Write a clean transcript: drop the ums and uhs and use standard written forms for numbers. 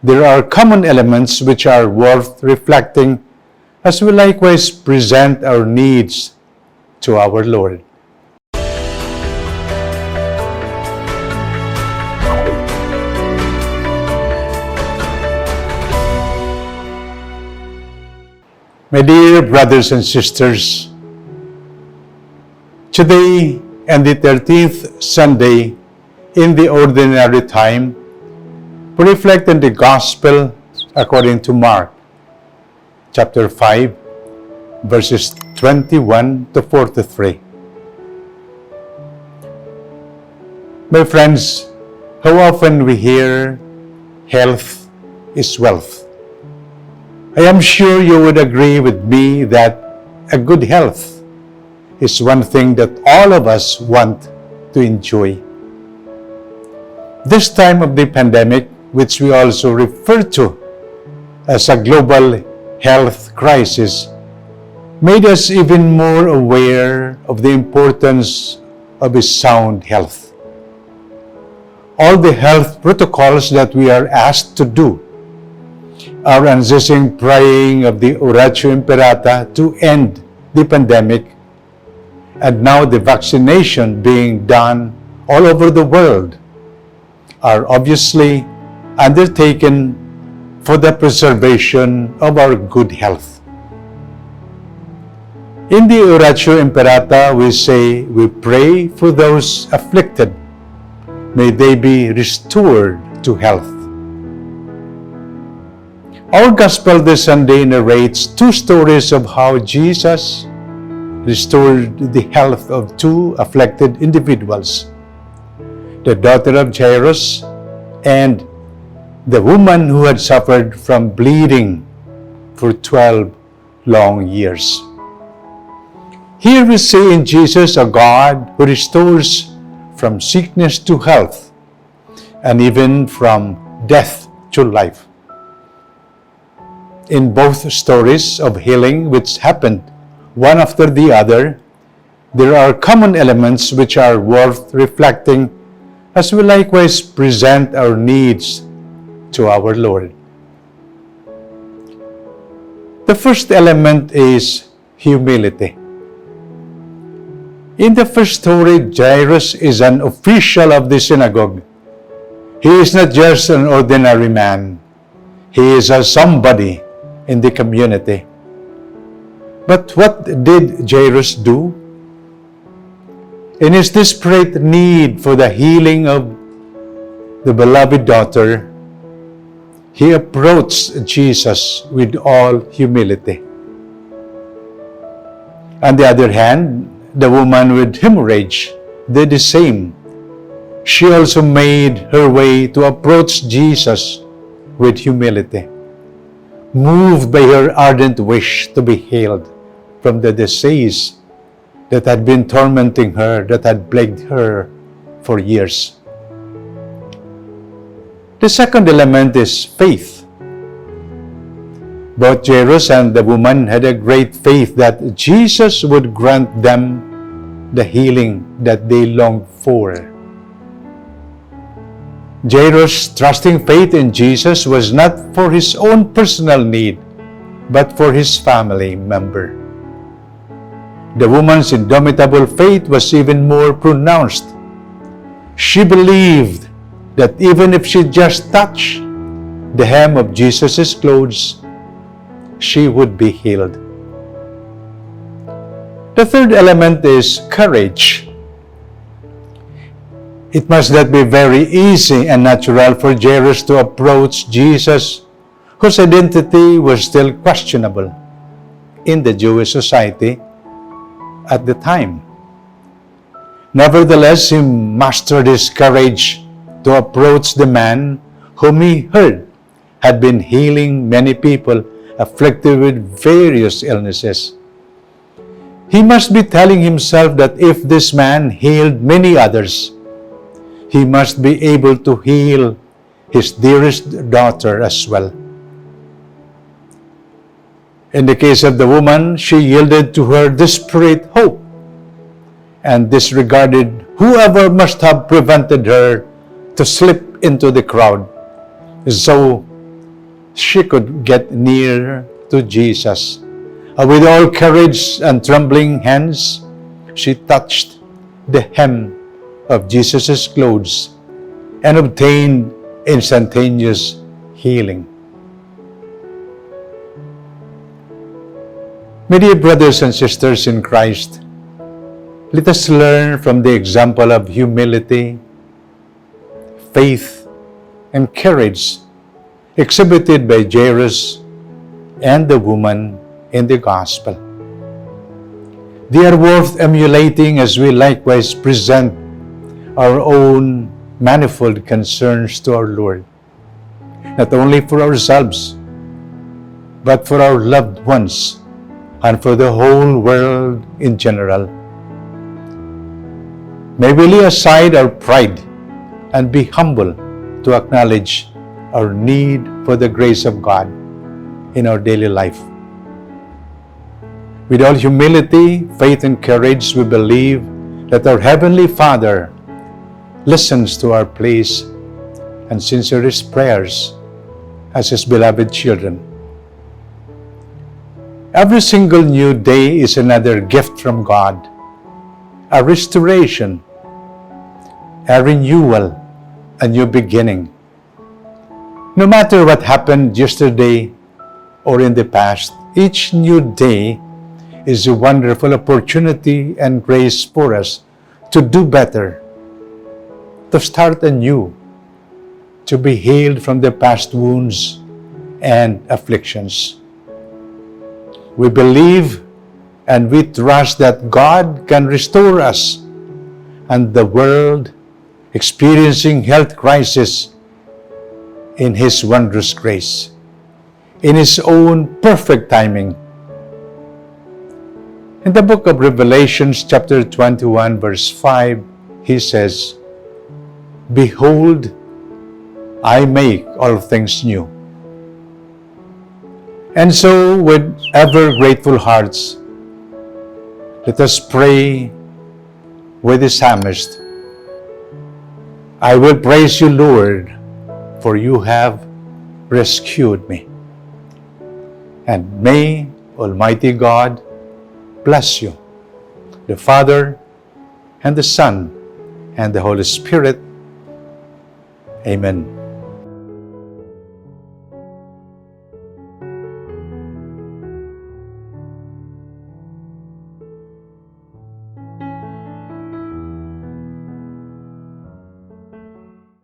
there are common elements which are worth reflecting as we likewise present our needs to our Lord. My dear brothers and sisters, today and the 13th Sunday in the ordinary time, we reflect on the Gospel according to Mark, chapter 5, verses 21 to 43. My friends, how often we hear health is wealth. I am sure you would agree with me that a good health is one thing that all of us want to enjoy. This time of the pandemic, which we also refer to as a global health crisis, made us even more aware of the importance of a sound health. All the health protocols that we are asked to do, our unceasing praying of the Oratio Imperata to end the pandemic, and now the vaccination being done all over the world, are obviously undertaken for the preservation of our good health. In the Oratio Imperata, we say we pray for those afflicted. May they be restored to health. Our Gospel this Sunday narrates two stories of how Jesus restored the health of two afflicted individuals, the daughter of Jairus and the woman who had suffered from bleeding for 12 long years. Here we see in Jesus a God who restores from sickness to health and even from death to life. In both stories of healing which happened one after the other, there are common elements which are worth reflecting as we likewise present our needs to our Lord. The first element is humility. In the first story, Jairus is an official of the synagogue. He is not just an ordinary man. He is a somebody in the community. But what did Jairus do? In his desperate need for the healing of the beloved daughter, he approached Jesus with all humility. On the other hand, the woman with hemorrhage did the same. She also made her way to approach Jesus with humility, moved by her ardent wish to be healed from the disease that had been tormenting her, that had plagued her for years. The second element is faith. Both Jairus and the woman had a great faith that Jesus would grant them the healing that they longed for. Jairus' trusting faith in Jesus was not for his own personal need, but for his family member. The woman's indomitable faith was even more pronounced. She believed that even if she just touched the hem of Jesus' clothes, she would be healed. The third element is courage. It must not be very easy and natural for Jairus to approach Jesus, whose identity was still questionable in the Jewish society at the time. Nevertheless, he mastered his courage to approach the man whom he heard had been healing many people afflicted with various illnesses. He must be telling himself that if this man healed many others, he must be able to heal his dearest daughter as well. In the case of the woman, she yielded to her desperate hope and disregarded whoever must have prevented her to slip into the crowd. So she could get near to Jesus. With all courage and trembling hands, she touched the hem of Jesus' clothes and obtained instantaneous healing. My dear brothers and sisters in Christ, let us learn from the example of humility, faith, and courage exhibited by Jairus and the woman in the Gospel. They are worth emulating as we likewise present our own manifold concerns to our Lord, not only for ourselves, but for our loved ones and for the whole world in general. May we lay aside our pride and be humble to acknowledge our need for the grace of God in our daily life. With all humility, faith, and courage, we believe that our Heavenly Father listens to our pleas and sincerest prayers as His beloved children. Every single new day is another gift from God, a restoration, a renewal, a new beginning. No matter what happened yesterday or in the past, each new day is a wonderful opportunity and grace for us to do better, to start anew, to be healed from the past wounds and afflictions. We believe and we trust that God can restore us and the world experiencing health crisis in His wondrous grace, in His own perfect timing. In the book of Revelations, chapter 21, verse 5, He says, "Behold, I make all things new." And so, with ever grateful hearts, let us pray with the psalmist, "I will praise you, Lord, for you have rescued me." And may Almighty God bless you, the Father, and the Son, and the Holy Spirit. Amen.